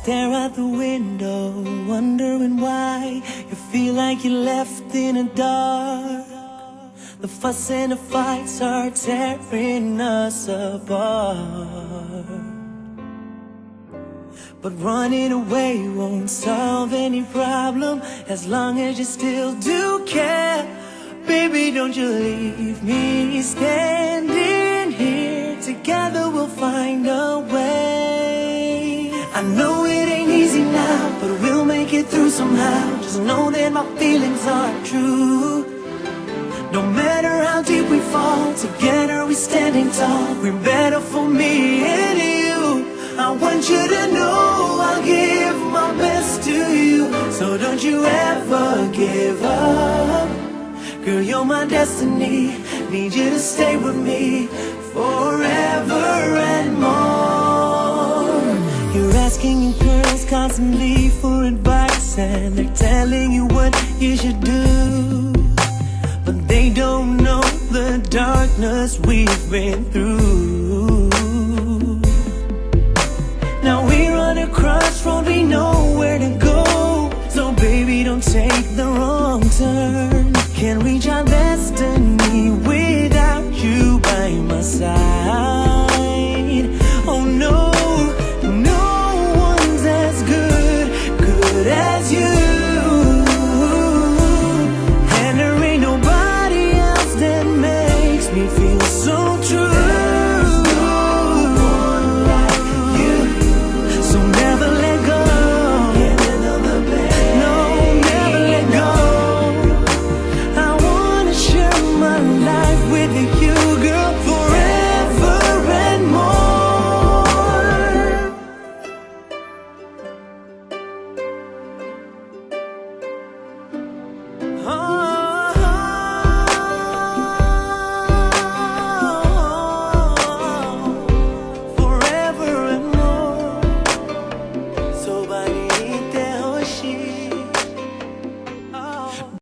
stare out the window, wondering why you feel like you're left in the dark. The fuss and the fights are tearing us apart. But running away won't solve any problem as long as you still do care. Baby, don't you leave me standing here. Together we'll find a way. I know it ain't easy now, but we'll make it through somehow. Just know that my feelings are true. No matter how deep we fall, together we're standing tall. We're better for me and you. I want you to know I'll give my best to you. So don't you ever give up. Girl, you're my destiny. Need you to stay with me forever and more. You're asking your girls constantly for advice, and they're telling you what you should do, but they don't know the darkness we've been through.